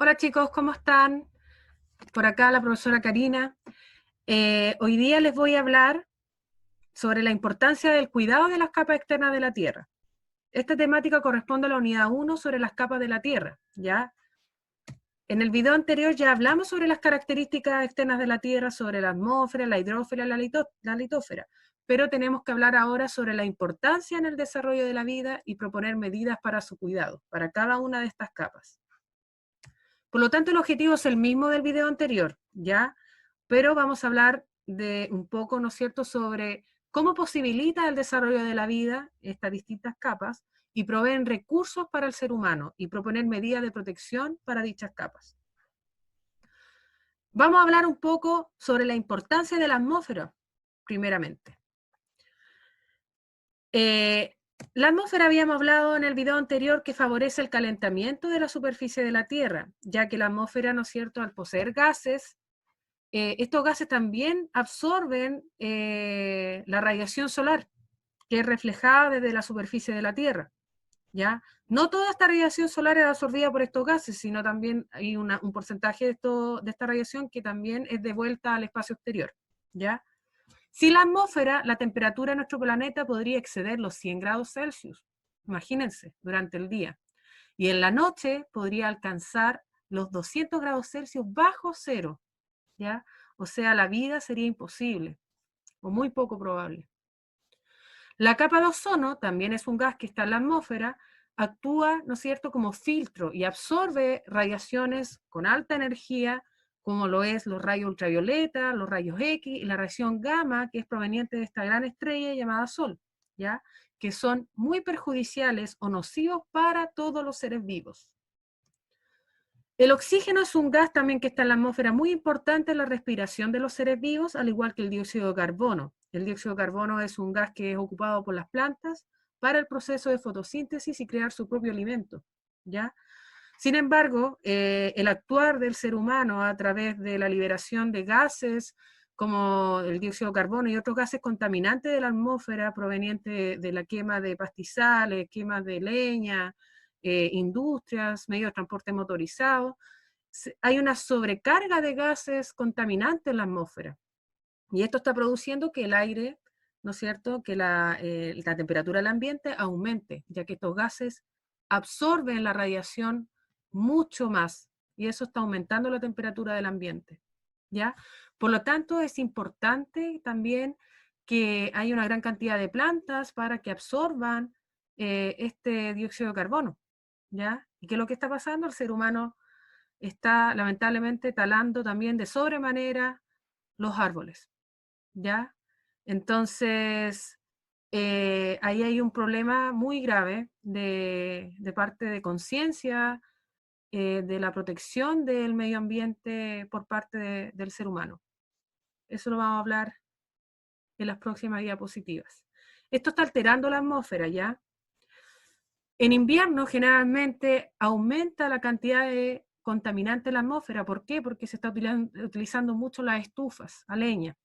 Hola chicos, ¿cómo están? Por acá la profesora Karina. Hoy día les voy a hablar sobre la importancia del cuidado de las capas externas de la Tierra. Esta temática corresponde a la unidad 1 sobre las capas de la Tierra, ¿ya? En el video anterior ya hablamos sobre las características externas de la Tierra, sobre la atmósfera, la hidrósfera, la litósfera, pero tenemos que hablar ahora sobre la importancia en el desarrollo de la vida y proponer medidas para su cuidado, para cada una de estas capas. Por lo tanto, el objetivo es el mismo del video anterior, ¿ya? Pero vamos a hablar de un poco, ¿no es cierto?, sobre cómo posibilita el desarrollo de la vida estas distintas capas y proveen recursos para el ser humano y proponer medidas de protección para dichas capas. Vamos a hablar un poco sobre la importancia de la atmósfera, primeramente. La atmósfera habíamos hablado en el video anterior que favorece el calentamiento de la superficie de la Tierra, ya que la atmósfera, ¿no es cierto?, al poseer gases, estos gases también absorben la radiación solar, que es reflejada desde la superficie de la Tierra, ¿ya? No toda esta radiación solar es absorbida por estos gases, sino también hay un porcentaje de esta radiación que también es devuelta al espacio exterior, ¿ya? Sin la atmósfera, la temperatura de nuestro planeta podría exceder los 100 grados Celsius, imagínense, durante el día. Y en la noche podría alcanzar los 200 grados Celsius bajo cero, ¿ya? O sea, la vida sería imposible, o muy poco probable. La capa de ozono también es un gas que está en la atmósfera, actúa, ¿no es cierto?, como filtro y absorbe radiaciones con alta energía, como lo es los rayos ultravioleta, los rayos X y la radiación gamma, que es proveniente de esta gran estrella llamada Sol, ¿ya?, que son muy perjudiciales o nocivos para todos los seres vivos. El oxígeno es un gas también que está en la atmósfera muy importante en la respiración de los seres vivos, al igual que el dióxido de carbono. El dióxido de carbono es un gas que es ocupado por las plantas para el proceso de fotosíntesis y crear su propio alimento, ¿ya? Sin embargo, el actuar del ser humano a través de la liberación de gases como el dióxido de carbono y otros gases contaminantes de la atmósfera provenientes de la quema de pastizales, quema de leña, industrias, medios de transporte motorizado, hay una sobrecarga de gases contaminantes en la atmósfera. Y esto está produciendo que el aire, ¿no es cierto?, que la temperatura del ambiente aumente, ya que estos gases absorben la radiación mucho más, y eso está aumentando la temperatura del ambiente, ¿ya? Por lo tanto, es importante también que haya una gran cantidad de plantas para que absorban este dióxido de carbono, ¿ya? ¿Y qué es lo que está pasando? El ser humano está lamentablemente talando también de sobremanera los árboles, ¿ya? Entonces, ahí hay un problema muy grave de parte de conciencia, de la protección del medio ambiente por parte del ser humano. Eso lo vamos a hablar en las próximas diapositivas. Esto está alterando la atmósfera, ¿ya? En invierno generalmente aumenta la cantidad de contaminante en la atmósfera. ¿Por qué? Porque se está utilizando mucho las estufas a leña.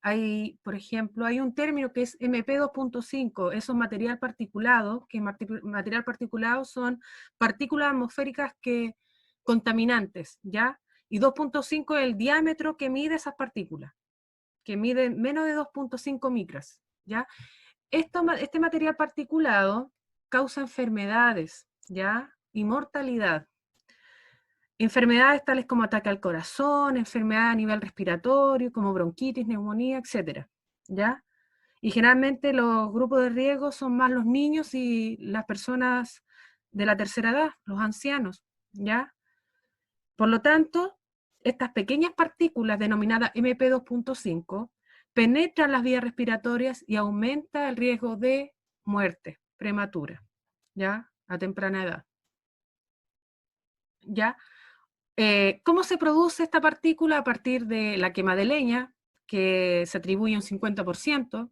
Hay, por ejemplo, hay un término que es MP2.5, eso es material particulado, que material particulado son partículas atmosféricas contaminantes, ¿ya? Y 2.5 es el diámetro que mide esas partículas, que mide menos de 2.5 micras, ¿ya? Este material particulado causa enfermedades, ¿ya? Y mortalidad. Enfermedades tales como ataque al corazón, enfermedades a nivel respiratorio, como bronquitis, neumonía, etc. ¿Ya? Y generalmente los grupos de riesgo son más los niños y las personas de la tercera edad, los ancianos, ¿ya? Por lo tanto, estas pequeñas partículas denominadas MP2.5 penetran las vías respiratorias y aumenta el riesgo de muerte prematura, ¿ya? A temprana edad, ¿ya? ¿Cómo se produce esta partícula? A partir de la quema de leña, que se atribuye un 50%,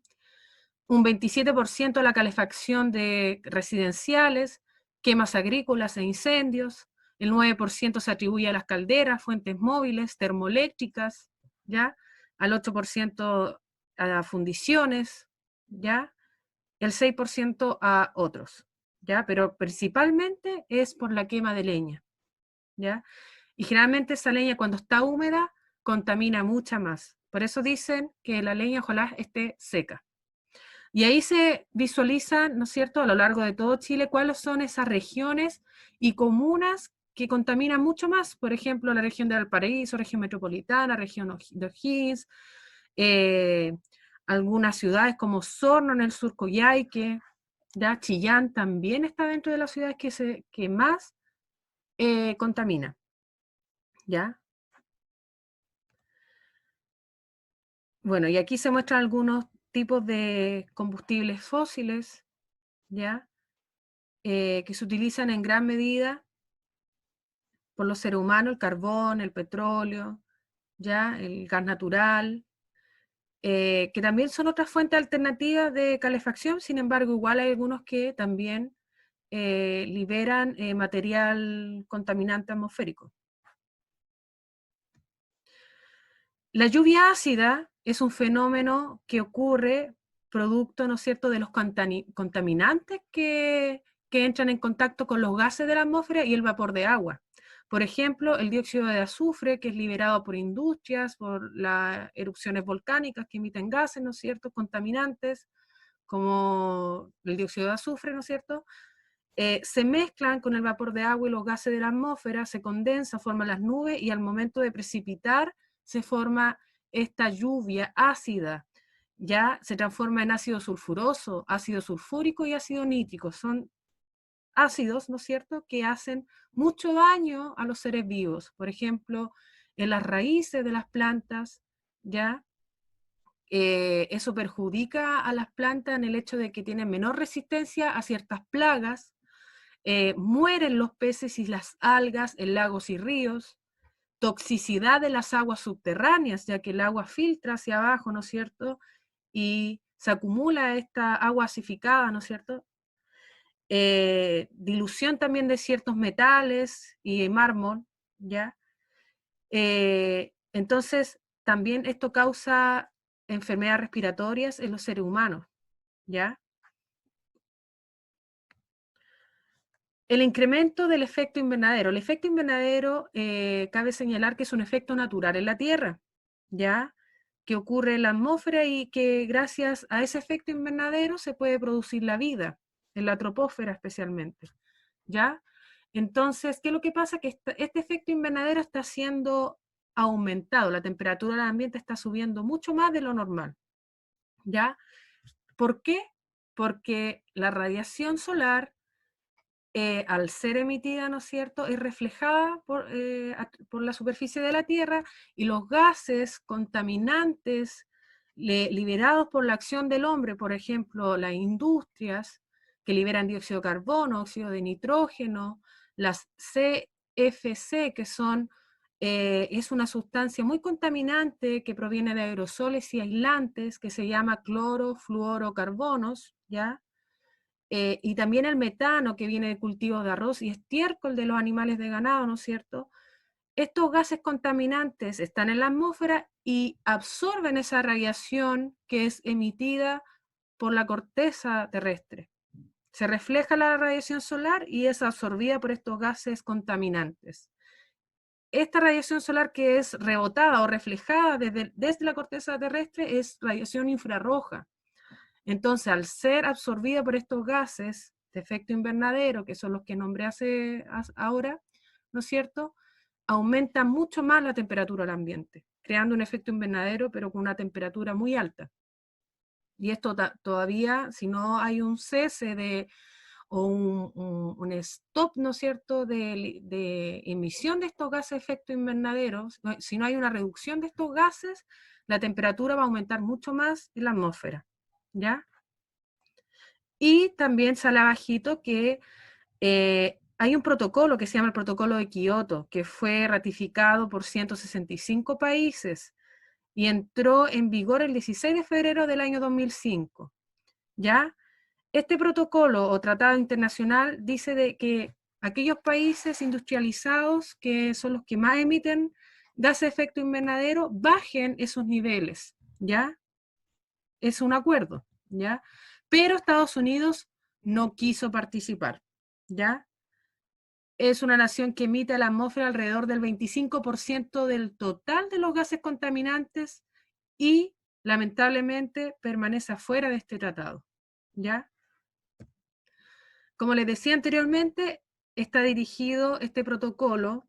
un 27% a la calefacción de residenciales, quemas agrícolas e incendios, el 9% se atribuye a las calderas, fuentes móviles, termoeléctricas, ¿ya? Al 8% a fundiciones, ¿ya? El 6% a otros, ¿ya? Pero principalmente es por la quema de leña. ¿ya? Y generalmente esa leña cuando está húmeda contamina mucha más. Por eso dicen que la leña ojalá esté seca. Y ahí se visualizan, ¿no es cierto?, a lo largo de todo Chile, cuáles son esas regiones y comunas que contaminan mucho más. Por ejemplo, la región de Valparaíso, región metropolitana, región de O'Higgins, eh, algunas ciudades como Osorno en el sur, Coyhaique, ya Chillán también está dentro de las ciudades que más contamina, ¿ya? Bueno, y aquí se muestran algunos tipos de combustibles fósiles, ¿ya? Que se utilizan en gran medida por los seres humanos, el carbón, el petróleo, ¿ya? El gas natural, que también son otras fuentes alternativas de calefacción, sin embargo, igual hay algunos que también liberan material contaminante atmosférico. La lluvia ácida es un fenómeno que ocurre producto, ¿no es cierto?, de los contaminantes que entran en contacto con los gases de la atmósfera y el vapor de agua. Por ejemplo, el dióxido de azufre, que es liberado por industrias, por las erupciones volcánicas que emiten gases, ¿no es cierto?, contaminantes, como el dióxido de azufre, ¿no es cierto?, se mezclan con el vapor de agua y los gases de la atmósfera, se condensa, forman las nubes y al momento de precipitar se forma esta lluvia ácida, ya se transforma en ácido sulfuroso, ácido sulfúrico y ácido nítrico. Son ácidos, ¿no es cierto?, que hacen mucho daño a los seres vivos. Por ejemplo, en las raíces de las plantas, ¿ya? Eso perjudica a las plantas en el hecho de que tienen menor resistencia a ciertas plagas, mueren los peces y las algas en lagos y ríos, toxicidad de las aguas subterráneas, ya que el agua filtra hacia abajo, ¿no es cierto? Y se acumula esta agua asificada, ¿no es cierto? Dilución también de ciertos metales y mármol, ¿ya? Entonces, también esto causa enfermedades respiratorias en los seres humanos, ¿ya? El incremento del efecto invernadero. El efecto invernadero cabe señalar que es un efecto natural en la Tierra, ¿ya? Que ocurre en la atmósfera y que gracias a ese efecto invernadero se puede producir la vida, en la troposfera especialmente, ¿ya? Entonces, ¿qué es lo que pasa? Que este efecto invernadero está siendo aumentado, la temperatura del ambiente está subiendo mucho más de lo normal, ¿ya? ¿Por qué? Porque la radiación solar al ser emitida, ¿no es cierto?, es reflejada por la superficie de la Tierra y los gases contaminantes liberados por la acción del hombre, por ejemplo, las industrias que liberan dióxido de carbono, óxido de nitrógeno, las CFC, que es una sustancia muy contaminante que proviene de aerosoles y aislantes, que se llama clorofluorocarbonos, ¿ya? Y también el metano que viene de cultivos de arroz y estiércol de los animales de ganado, ¿no es cierto? Estos gases contaminantes están en la atmósfera y absorben esa radiación que es emitida por la corteza terrestre. Se refleja la radiación solar y es absorbida por estos gases contaminantes. Esta radiación solar que es rebotada o reflejada desde la corteza terrestre es radiación infrarroja. Entonces, al ser absorbida por estos gases de efecto invernadero, que son los que nombré ahora, ¿no es cierto?, aumenta mucho más la temperatura del ambiente, creando un efecto invernadero, pero con una temperatura muy alta. Y esto todavía, si no hay un cese o un stop, ¿no es cierto?, de emisión de estos gases de efecto invernadero, si no hay una reducción de estos gases, la temperatura va a aumentar mucho más en la atmósfera, ¿ya? Y también sale abajito que hay un protocolo que se llama el Protocolo de Kioto, que fue ratificado por 165 países y entró en vigor el 16 de febrero del año 2005, ¿ya? Este protocolo o tratado internacional dice de que aquellos países industrializados, que son los que más emiten gases de efecto invernadero, bajen esos niveles, ¿ya? Es un acuerdo, ¿ya? Pero Estados Unidos no quiso participar, ¿ya? es una nación que emite a la atmósfera alrededor del 25% del total de los gases contaminantes y, lamentablemente, permanece afuera de este tratado, ¿ya? Como les decía anteriormente, está dirigido este protocolo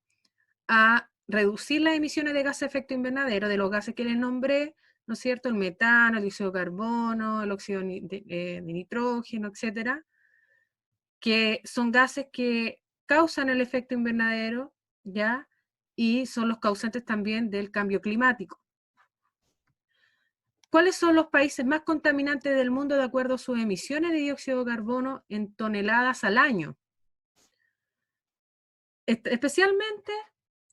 a reducir las emisiones de gases de efecto invernadero, de los gases que les nombré, ¿no es cierto? El metano, el dióxido de carbono, el óxido de nitrógeno, etcétera, que son gases que causan el efecto invernadero, ¿ya? Y son los causantes también del cambio climático. ¿Cuáles son los países más contaminantes del mundo de acuerdo a sus emisiones de dióxido de carbono en toneladas al año? Especialmente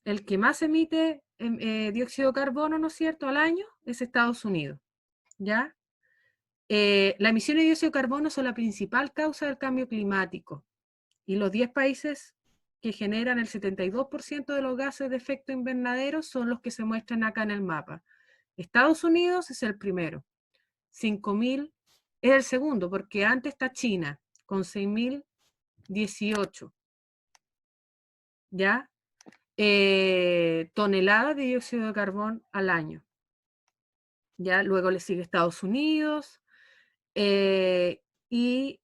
el que más emite dióxido de carbono, ¿no es cierto?, al año es Estados Unidos, ¿ya? La emisión de dióxido de carbono son la principal causa del cambio climático y los 10 países que generan el 72% de los gases de efecto invernadero son los que se muestran acá en el mapa. Estados Unidos es el primero, 5.000 es el segundo, porque antes está China con 6.018, ¿ya? Toneladas de dióxido de carbono al año. ¿Ya? Luego le sigue Estados Unidos y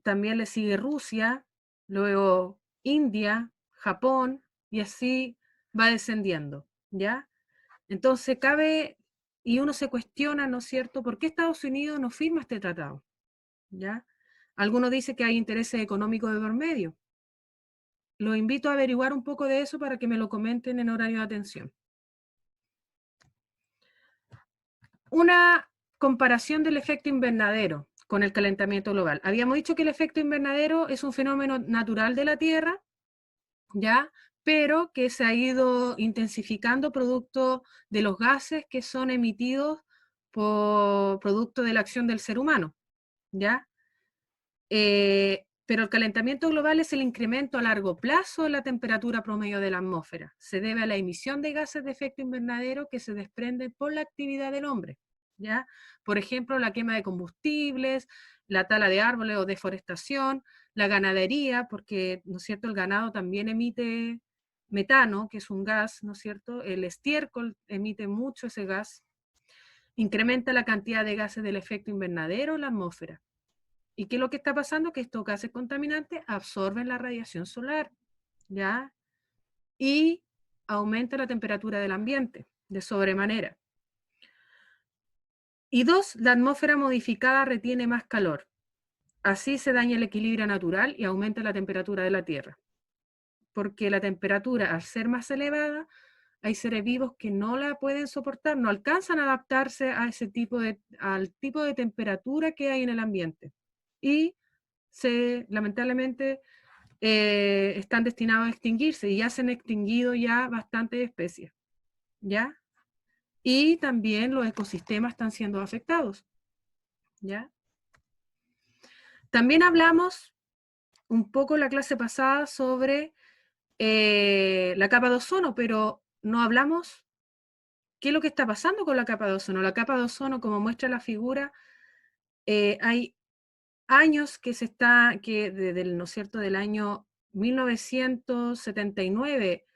también le sigue Rusia, luego India, Japón y así va descendiendo, ¿ya? Entonces cabe, y uno se cuestiona, ¿no es cierto?, ¿por qué Estados Unidos no firma este tratado? ¿Ya? Algunos dicen que hay intereses económicos de por medio. Los invito a averiguar un poco de eso para que me lo comenten en horario de atención. Una comparación del efecto invernadero con el calentamiento global. Habíamos dicho que el efecto invernadero es un fenómeno natural de la Tierra, ¿ya? Pero que se ha ido intensificando producto de los gases que son emitidos por producto de la acción del ser humano, ¿ya? Pero el calentamiento global es el incremento a largo plazo de la temperatura promedio de la atmósfera. Se debe a la emisión de gases de efecto invernadero que se desprenden por la actividad del hombre, ¿ya? Por ejemplo, la quema de combustibles, la tala de árboles o deforestación, la ganadería, porque, ¿no es cierto?, el ganado también emite metano, que es un gas, ¿no es cierto? El estiércol emite mucho ese gas, incrementa la cantidad de gases del efecto invernadero en la atmósfera. ¿Y qué es lo que está pasando? Que estos gases contaminantes absorben la radiación solar, ¿ya? Y aumenta la temperatura del ambiente de sobremanera. Y dos, la atmósfera modificada retiene más calor. Así se daña el equilibrio natural y aumenta la temperatura de la Tierra. Porque la temperatura, al ser más elevada, hay seres vivos que no la pueden soportar, no alcanzan a adaptarse a ese al tipo de temperatura que hay en el ambiente. Y lamentablemente están destinados a extinguirse y ya se han extinguido ya bastantes especies, ¿ya? Y también los ecosistemas están siendo afectados, ¿ya? También hablamos un poco en la clase pasada sobre la capa de ozono, pero no hablamos qué es lo que está pasando con la capa de ozono. La capa de ozono, como muestra la figura, hay años que desde ¿no es cierto?, del año 1979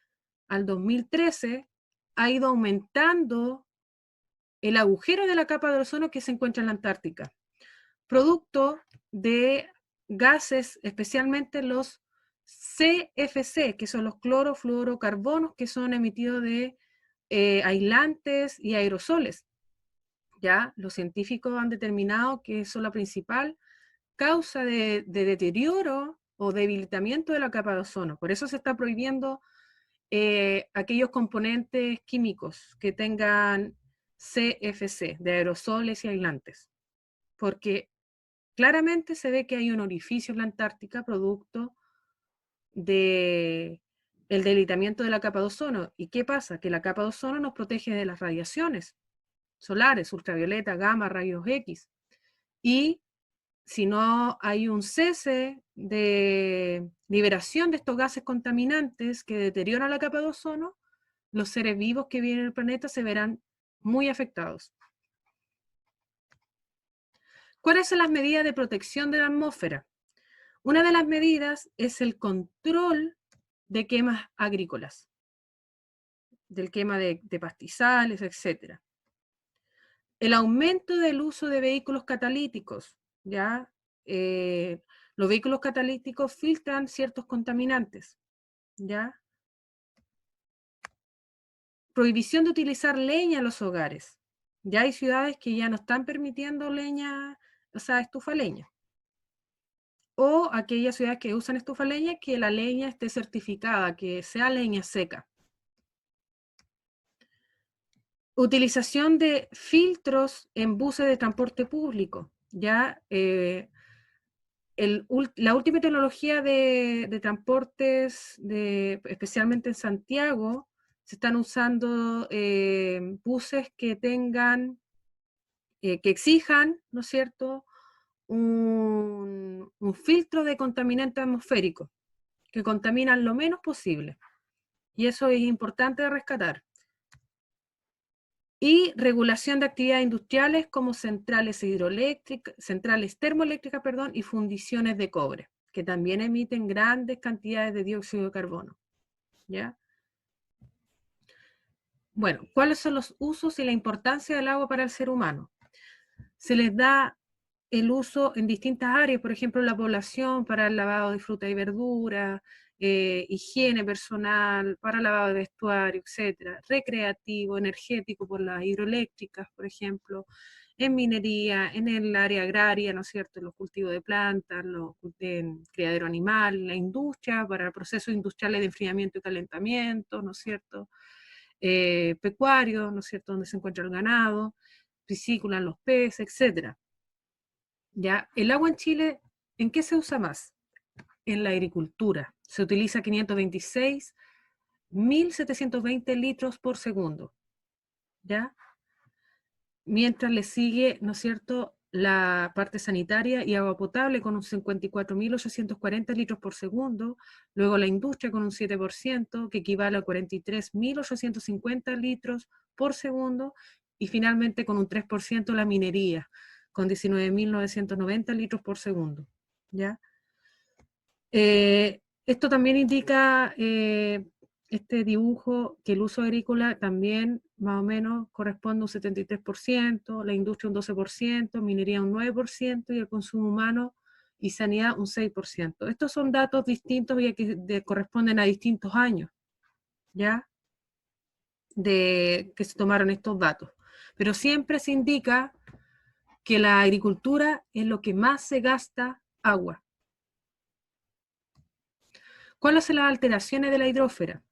al 2013 ha ido aumentando el agujero de la capa de ozono que se encuentra en la Antártica, producto de gases, especialmente los CFC, que son los clorofluorocarbonos, que son emitidos de aislantes y aerosoles. Ya los científicos han determinado que son la principal causa de deterioro o debilitamiento de la capa de ozono. Por eso se está prohibiendo aquellos componentes químicos que tengan CFC, de aerosoles y aislantes, porque claramente se ve que hay un orificio en la Antártica producto del debilitamiento de la capa de ozono. ¿Y qué pasa? Que la capa de ozono nos protege de las radiaciones solares, ultravioleta, gamma, rayos X. Y si no hay un cese de liberación de estos gases contaminantes que deterioran la capa de ozono, los seres vivos que viven en el planeta se verán muy afectados. ¿Cuáles son las medidas de protección de la atmósfera? Una de las medidas es el control de quemas agrícolas, del quema de pastizales, etc. El aumento del uso de vehículos catalíticos, ¿ya? Los vehículos catalíticos filtran ciertos contaminantes, ¿ya? Prohibición de utilizar leña en los hogares. Ya hay ciudades que ya no están permitiendo leña, o sea, estufa leña. O aquellas ciudades que usan estufa leña, que la leña esté certificada, que sea leña seca. Utilización de filtros en buses de transporte público. Ya la última tecnología de transportes, especialmente en Santiago, se están usando buses que tengan, que exijan, ¿no es cierto?, un filtro de contaminante atmosférico, que contaminan lo menos posible. Y eso es importante de rescatar. Y regulación de actividades industriales como centrales hidroeléctricas, centrales termoeléctricas, perdón, y fundiciones de cobre, que también emiten grandes cantidades de dióxido de carbono. ¿Ya? Bueno, ¿cuáles son los usos y la importancia del agua para el ser humano? Se les da el uso en distintas áreas, por ejemplo, la población para el lavado de fruta y verdura, higiene personal, para lavado de vestuario, etcétera, recreativo, energético por las hidroeléctricas, por ejemplo, en minería, en el área agraria, ¿no es cierto?, en los cultivos de plantas, en criadero animal, la industria, para procesos industriales de enfriamiento y calentamiento, ¿no es cierto?, pecuario, ¿no es cierto?, donde se encuentra el ganado, piscícolas, los peces, etcétera. ¿Ya? El agua en Chile, ¿en qué se usa más? En la agricultura. Se utiliza 526.720 litros por segundo. ¿Ya? Mientras le sigue, ¿no es cierto?, la parte sanitaria y agua potable con un 54.840 litros por segundo, luego la industria con un 7%, que equivale a 43.850 litros por segundo, y finalmente con un 3% la minería, con 19.990 litros por segundo. ¿Ya? Esto también indica, este dibujo, que el uso agrícola también más o menos corresponde a un 73%, la industria un 12%, minería un 9% y el consumo humano y sanidad un 6%. Estos son datos distintos ya que corresponden a distintos años, ¿ya? Que se tomaron estos datos. Pero siempre se indica que la agricultura es lo que más se gasta agua. ¿Cuáles son las alteraciones de la hidrósfera?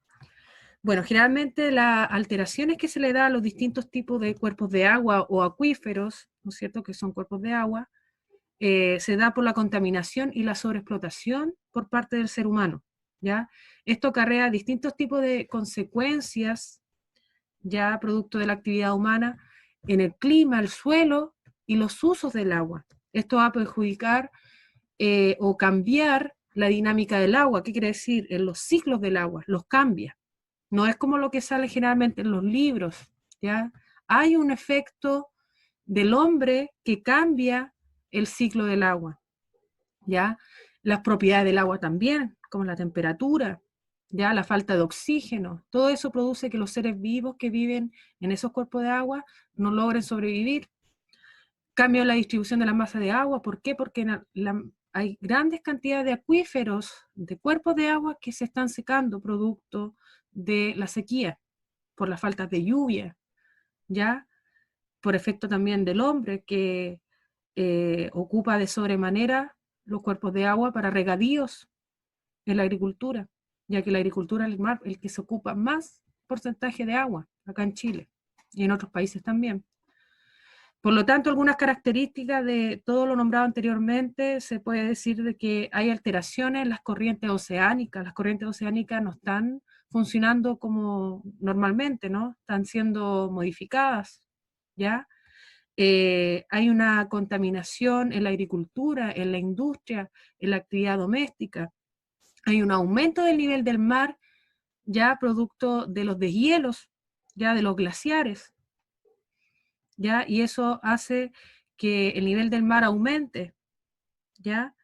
Bueno, generalmente las alteraciones que se le da a los distintos tipos de cuerpos de agua o acuíferos, ¿no es cierto?, que son cuerpos de agua, se da por la contaminación y la sobreexplotación por parte del ser humano, ¿ya? Esto acarrea distintos tipos de consecuencias, ya producto de la actividad humana, en el clima, el suelo y los usos del agua. Esto va a perjudicar o cambiar la dinámica del agua. ¿Qué quiere decir? En los ciclos del agua, los cambia. No es como lo que sale generalmente en los libros, ¿ya? Hay un efecto del hombre que cambia el ciclo del agua, ¿ya? Las propiedades del agua también, como la temperatura, ¿ya? La falta de oxígeno, todo eso produce que los seres vivos que viven en esos cuerpos de agua no logren sobrevivir. Cambio en la distribución de la masa de agua, ¿por qué? Porque hay grandes cantidades de acuíferos, de cuerpos de agua que se están secando producto de la sequía, por la falta de lluvia, ¿ya? Por efecto también del hombre que ocupa de sobremanera los cuerpos de agua para regadíos en la agricultura, ya que la agricultura es el que se ocupa más porcentaje de agua acá en Chile y en otros países también. Por lo tanto, algunas características de todo lo nombrado anteriormente, se puede decir de que hay alteraciones en las corrientes oceánicas. Las corrientes oceánicas no están funcionando como normalmente, ¿no? Están siendo modificadas, ¿ya? Hay una contaminación en la agricultura, en la industria, en la actividad doméstica. Hay un aumento del nivel del mar, ya producto de los deshielos, ya de los glaciares, ¿ya? Y eso hace que el nivel del mar aumente, ¿ya?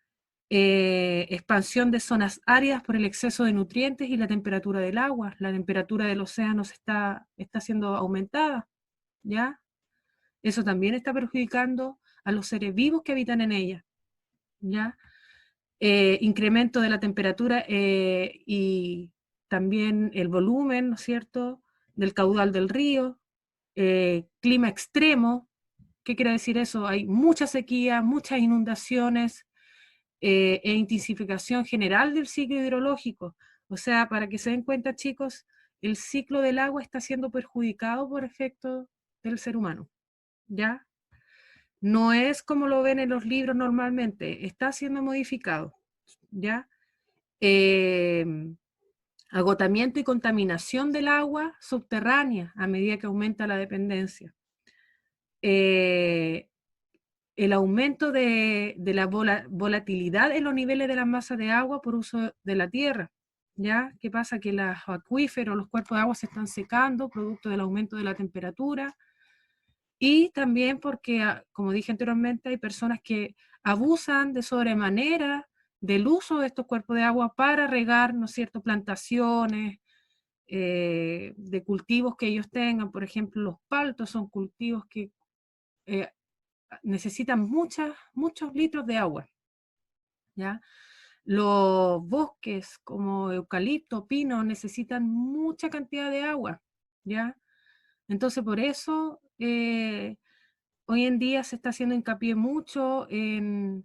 expansión de zonas áridas por el exceso de nutrientes y la temperatura del agua. La temperatura del océano está siendo aumentada, ¿ya? Eso también está perjudicando a los seres vivos que habitan en ella, ¿ya? Incremento de la temperatura y también el volumen, ¿no es cierto?, del caudal del río, clima extremo. ¿Qué quiere decir eso? Hay mucha sequía, muchas inundaciones e intensificación general del ciclo hidrológico. O sea, para que se den cuenta, chicos, el ciclo del agua está siendo perjudicado por efecto del ser humano, ¿ya? No es como lo ven en los libros normalmente, está siendo modificado, ¿ya? Eh, agotamiento y contaminación del agua subterránea a medida que aumenta la dependencia. El aumento de la volatilidad en los niveles de las masas de agua por uso de la tierra. ¿Ya? ¿Qué pasa? Que los acuíferos, los cuerpos de agua se están secando producto del aumento de la temperatura y también porque, como dije anteriormente, hay personas que abusan de sobremanera del uso de estos cuerpos de agua para regar, ¿no es cierto?, plantaciones, de cultivos que ellos tengan. Por ejemplo, los paltos son cultivos que eh, necesitan muchos litros de agua, ¿ya? Los bosques como eucalipto, pino, necesitan mucha cantidad de agua, ¿ya? Entonces, por eso, hoy en día se está haciendo hincapié mucho en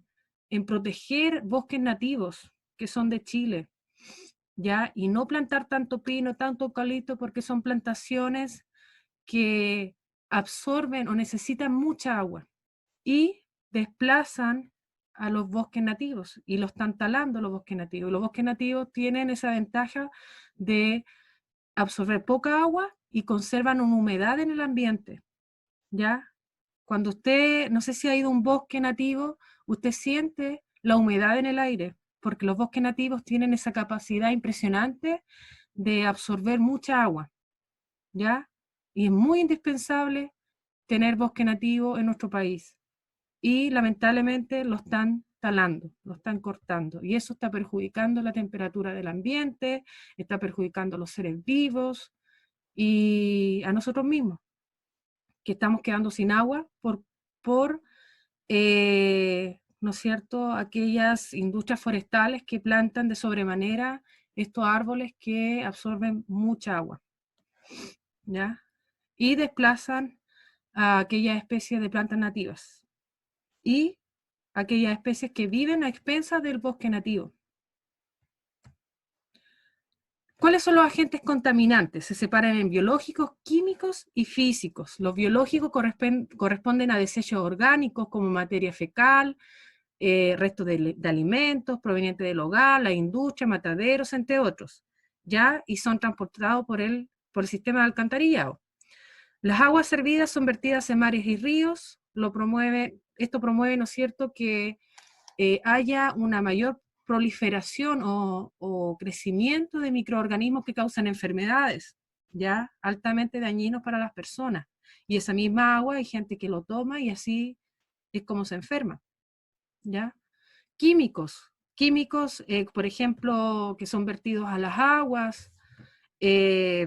proteger bosques nativos, que son de Chile, ¿ya? Y no plantar tanto pino, tanto eucalipto, porque son plantaciones que absorben o necesitan mucha agua y desplazan a los bosques nativos y los están talando los bosques nativos. Los bosques nativos tienen esa ventaja de absorber poca agua y conservan una humedad en el ambiente, ¿ya? Cuando usted, no sé si ha ido a un bosque nativo, usted siente la humedad en el aire, porque los bosques nativos tienen esa capacidad impresionante de absorber mucha agua, ¿ya? Y es muy indispensable tener bosque nativo en nuestro país. Y lamentablemente lo están talando, lo están cortando. Y eso está perjudicando la temperatura del ambiente, está perjudicando a los seres vivos y a nosotros mismos, que estamos quedando sin agua por ¿no es cierto?, aquellas industrias forestales que plantan de sobremanera estos árboles que absorben mucha agua, ¿ya? Y desplazan a aquellas especies de plantas nativas y aquellas especies que viven a expensas del bosque nativo. ¿Cuáles son los agentes contaminantes? Se separan en biológicos, químicos y físicos. Los biológicos corresponden a desechos orgánicos como materia fecal, restos de alimentos provenientes del hogar, la industria, mataderos, entre otros, ¿ya? Y son transportados por el sistema de alcantarillado. Las aguas servidas son vertidas en mares y ríos. Esto promueve, ¿no es cierto?, que haya una mayor proliferación o crecimiento de microorganismos que causan enfermedades, ¿ya? Altamente dañinos para las personas. Y esa misma agua hay gente que lo toma y así es como se enferma, ¿ya? Químicos, por ejemplo, que son vertidos a las aguas,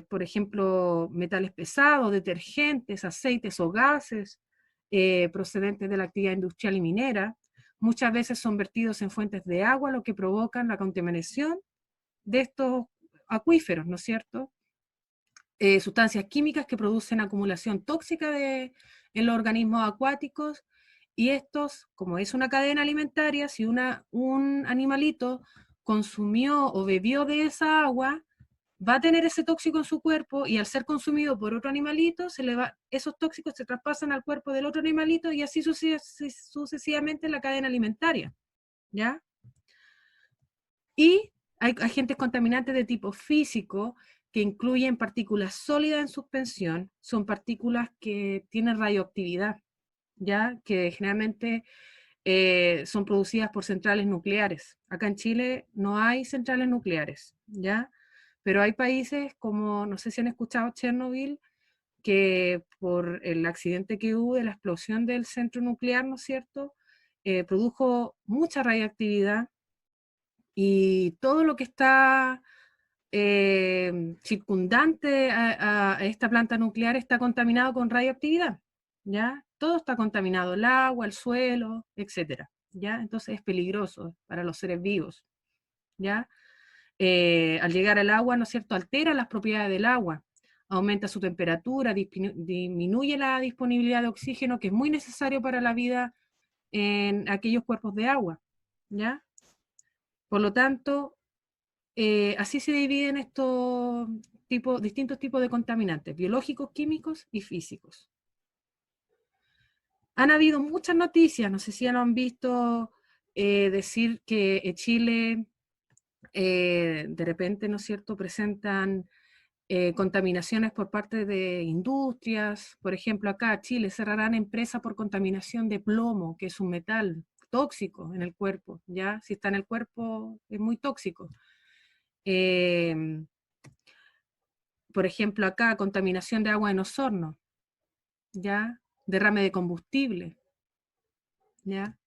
por ejemplo, metales pesados, detergentes, aceites o gases procedentes de la actividad industrial y minera, muchas veces son vertidos en fuentes de agua, lo que provoca la contaminación de estos acuíferos, ¿no es cierto? Sustancias químicas que producen acumulación tóxica en los organismos acuáticos, y estos, como es una cadena alimentaria, si un animalito consumió o bebió de esa agua, va a tener ese tóxico en su cuerpo y al ser consumido por otro animalito, esos tóxicos se traspasan al cuerpo del otro animalito y así sucesivamente en la cadena alimentaria, ¿ya? Y hay agentes contaminantes de tipo físico que incluyen partículas sólidas en suspensión, son partículas que tienen radioactividad, ¿ya? Que generalmente son producidas por centrales nucleares. Acá en Chile no hay centrales nucleares, ¿ya? Pero hay países como, no sé si han escuchado Chernobyl, que por el accidente que hubo de la explosión del centro nuclear, ¿no es cierto?, produjo mucha radiactividad y todo lo que está circundante a esta planta nuclear está contaminado con radioactividad, ¿ya? Todo está contaminado, el agua, el suelo, etcétera, ¿ya? Entonces es peligroso para los seres vivos, ¿ya? Al llegar al agua, ¿no es cierto?, altera las propiedades del agua, aumenta su temperatura, disminuye la disponibilidad de oxígeno, que es muy necesario para la vida en aquellos cuerpos de agua, ¿ya? Por lo tanto, así se dividen estos distintos tipos de contaminantes, biológicos, químicos y físicos. Han habido muchas noticias, no sé si ya lo han visto, decir que Chile de repente, ¿no es cierto?, presentan contaminaciones por parte de industrias. Por ejemplo, acá en Chile cerrarán empresas por contaminación de plomo, que es un metal tóxico en el cuerpo, ¿ya? Si está en el cuerpo es muy tóxico. Eh, por ejemplo, acá contaminación de agua en Osorno, ¿ya? Derrame de combustible, ¿ya?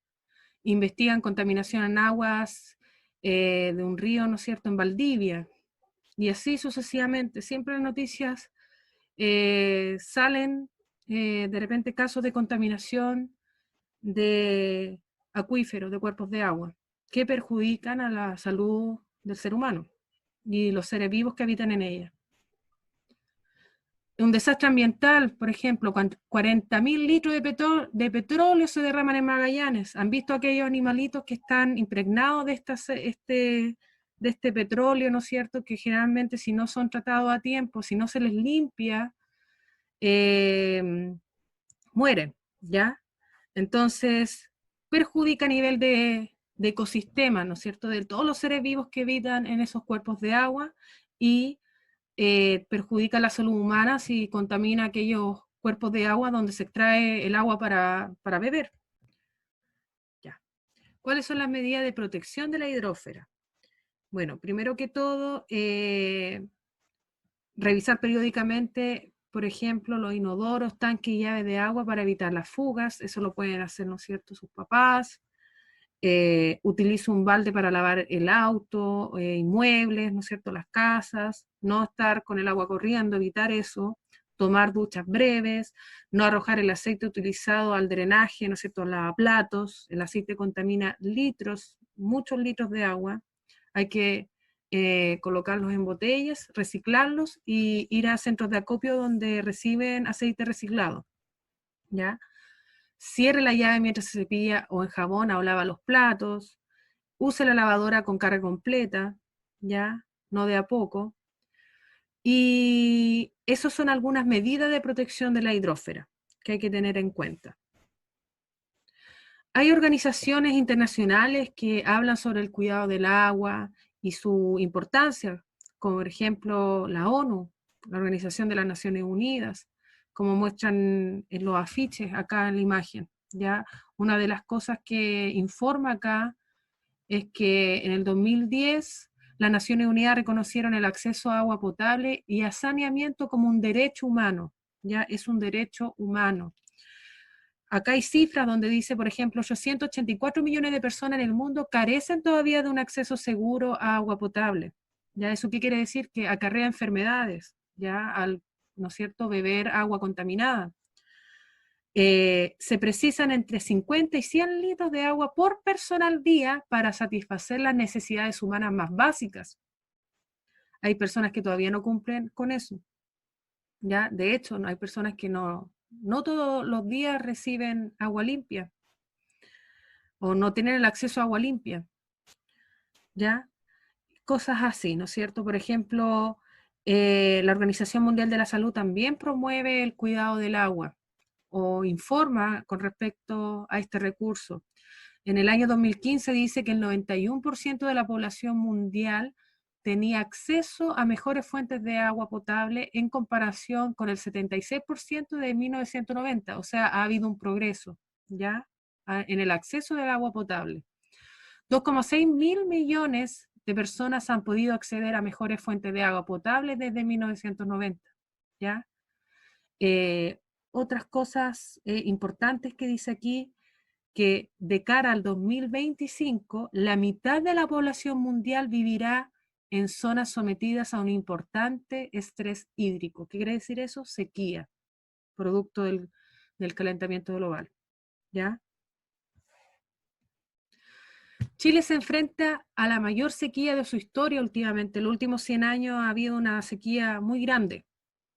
Investigan contaminación en aguas de un río, ¿no es cierto?, en Valdivia, y así sucesivamente. Siempre en noticias salen de repente casos de contaminación de acuíferos, de cuerpos de agua, que perjudican a la salud del ser humano y los seres vivos que habitan en ella. Un desastre ambiental, por ejemplo, 40.000 litros de petróleo se derraman en Magallanes. ¿Han visto aquellos animalitos que están impregnados de este petróleo, ¿no es cierto?, que generalmente si no son tratados a tiempo, si no se les limpia, mueren, ¿ya? Entonces, perjudica a nivel de ecosistema, ¿no es cierto?, de todos los seres vivos que habitan en esos cuerpos de agua, y perjudica la salud humana si contamina aquellos cuerpos de agua donde se extrae el agua para beber. Ya. ¿Cuáles son las medidas de protección de la hidrósfera? Bueno, primero que todo, revisar periódicamente, por ejemplo, los inodoros, tanques y llaves de agua para evitar las fugas. Eso lo pueden hacer, ¿no es cierto?, sus papás. Utilizo un balde para lavar el auto, inmuebles, ¿no es cierto?, las casas, no estar con el agua corriendo, evitar eso, tomar duchas breves, no arrojar el aceite utilizado al drenaje, ¿no es cierto?, lavaplatos. El aceite contamina litros, muchos litros de agua, hay que colocarlos en botellas, reciclarlos y ir a centros de acopio donde reciben aceite reciclado, ¿ya? Cierre la llave mientras se cepilla o enjabona o lava los platos. Use la lavadora con carga completa, ¿ya? No de a poco. Y esas son algunas medidas de protección de la hidrósfera que hay que tener en cuenta. Hay organizaciones internacionales que hablan sobre el cuidado del agua y su importancia, como por ejemplo la ONU, la Organización de las Naciones Unidas, como muestran en los afiches acá en la imagen. ¿Ya? Una de las cosas que informa acá es que en el 2010 las Naciones Unidas reconocieron el acceso a agua potable y a saneamiento como un derecho humano. ¿Ya? Es un derecho humano. Acá hay cifras donde dice, por ejemplo, 884 millones de personas en el mundo carecen todavía de un acceso seguro a agua potable. ¿Ya? ¿Eso qué quiere decir? Que acarrea enfermedades, ¿ya? Al, ¿no es cierto?, beber agua contaminada. Se precisan entre 50 y 100 litros de agua por persona al día para satisfacer las necesidades humanas más básicas. Hay personas que todavía no cumplen con eso. ¿Ya? De hecho, hay personas que no todos los días reciben agua limpia o no tienen el acceso a agua limpia, ¿ya? Cosas así, ¿no es cierto? Por ejemplo, la Organización Mundial de la Salud también promueve el cuidado del agua o informa con respecto a este recurso. En el año 2015 dice que el 91% de la población mundial tenía acceso a mejores fuentes de agua potable en comparación con el 76% de 1990. O sea, ha habido un progreso, ¿ya? En el acceso del agua potable. 2,6 mil millones de personas han podido acceder a mejores fuentes de agua potable desde 1990, ¿ya? Otras cosas importantes que dice aquí, que de cara al 2025, la mitad de la población mundial vivirá en zonas sometidas a un importante estrés hídrico. ¿Qué quiere decir eso? Sequía, producto del calentamiento global, ¿ya? Chile se enfrenta a la mayor sequía de su historia últimamente. En los últimos 100 años ha habido una sequía muy grande,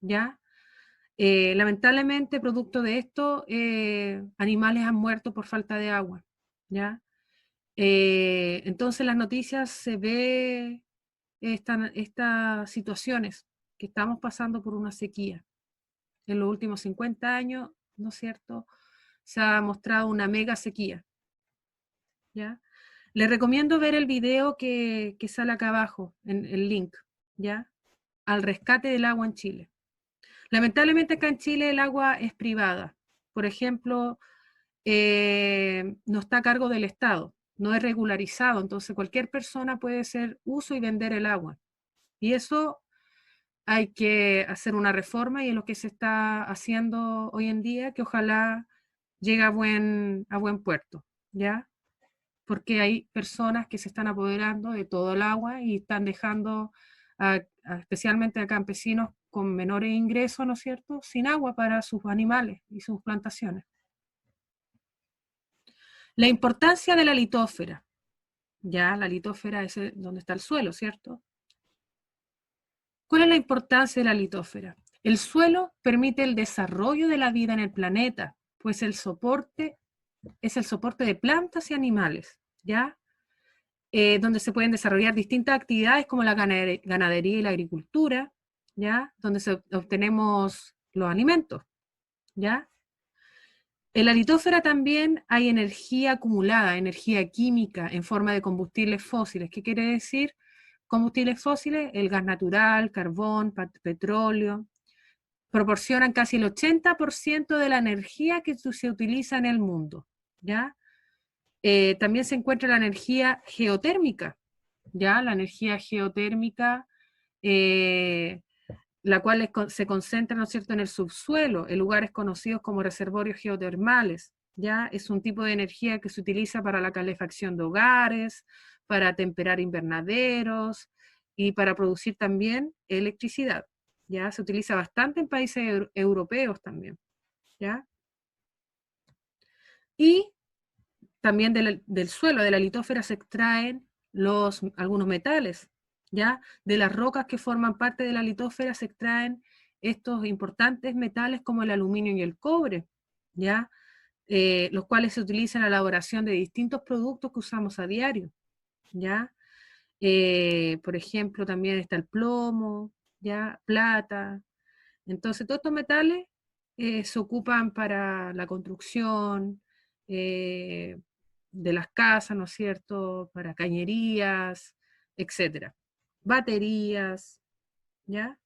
¿ya? Lamentablemente, producto de esto, animales han muerto por falta de agua, ¿ya? Entonces, en las noticias se ve estas situaciones, que estamos pasando por una sequía. En los últimos 50 años, ¿no es cierto?, se ha mostrado una mega sequía, ¿ya? Les recomiendo ver el video que sale acá abajo, en el link, ¿ya? Al rescate del agua en Chile. Lamentablemente acá en Chile el agua es privada. Por ejemplo, no está a cargo del Estado, no es regularizado, entonces cualquier persona puede hacer uso y vender el agua. Y eso hay que hacer una reforma y es lo que se está haciendo hoy en día, que ojalá llegue a buen puerto, ¿ya? Porque hay personas que se están apoderando de todo el agua y están dejando, especialmente a campesinos con menores ingresos, ¿no es cierto?, sin agua para sus animales y sus plantaciones. La importancia de la litósfera. Ya, la litósfera es donde está el suelo, ¿cierto? ¿Cuál es la importancia de la litósfera? El suelo permite el desarrollo de la vida en el planeta, pues es el soporte de plantas y animales, ¿ya? Donde se pueden desarrollar distintas actividades como la ganadería y la agricultura, ¿ya? Donde obtenemos los alimentos, ¿ya? En la litósfera también hay energía acumulada, energía química en forma de combustibles fósiles. ¿Qué quiere decir? Combustibles fósiles, el gas natural, carbón, petróleo, proporcionan casi el 80% de la energía que se utiliza en el mundo, ¿ya? También se encuentra la energía geotérmica, ¿ya? La energía geotérmica, la cual se concentra, ¿no es cierto?, en el subsuelo, en lugares conocidos como reservorios geotermales, ¿ya? Es un tipo de energía que se utiliza para la calefacción de hogares, para temperar invernaderos y para producir también electricidad, ¿ya? Se utiliza bastante en países europeos también, ¿ya? Y también del suelo, de la litósfera, se extraen algunos metales, ¿ya? De las rocas que forman parte de la litósfera se extraen estos importantes metales como el aluminio y el cobre, ¿ya? Los cuales se utilizan en la elaboración de distintos productos que usamos a diario, ¿ya? Por ejemplo, también está el plomo, ¿ya? Plata. Entonces, todos estos metales se ocupan para la construcción de las casas, ¿no es cierto? Para cañerías, etcétera. Baterías, ¿ya?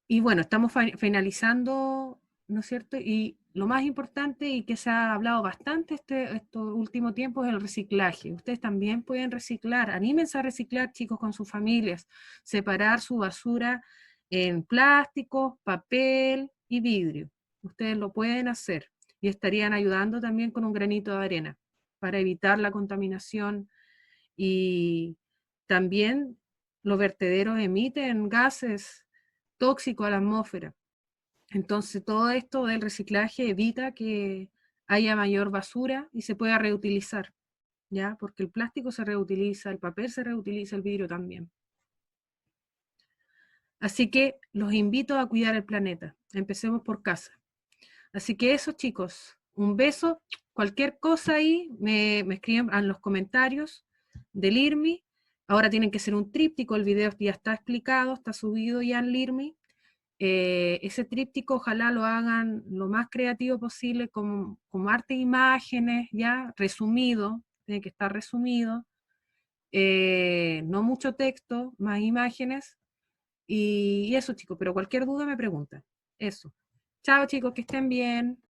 Y bueno, estamos finalizando, ¿no es cierto? Y lo más importante y que se ha hablado bastante estos últimos tiempos es el reciclaje. Ustedes también pueden reciclar, anímense a reciclar, chicos, con sus familias, separar su basura en plástico, papel y vidrio. Ustedes lo pueden hacer y estarían ayudando también con un granito de arena para evitar la contaminación y también los vertederos emiten gases tóxicos a la atmósfera. Entonces todo esto del reciclaje evita que haya mayor basura y se pueda reutilizar, ¿ya? Porque el plástico se reutiliza, el papel se reutiliza, el vidrio también. Así que los invito a cuidar el planeta. Empecemos por casa. Así que eso, chicos, un beso. Cualquier cosa ahí me escriben en los comentarios del IRMI. Ahora tienen que ser un tríptico, el video ya está explicado, está subido ya en IRMI. Ese tríptico ojalá lo hagan lo más creativo posible, como arte e imágenes, ya resumido, tiene que estar resumido, no mucho texto, más imágenes, y eso, chicos, pero cualquier duda me preguntan. Eso. Chao, chicos, que estén bien.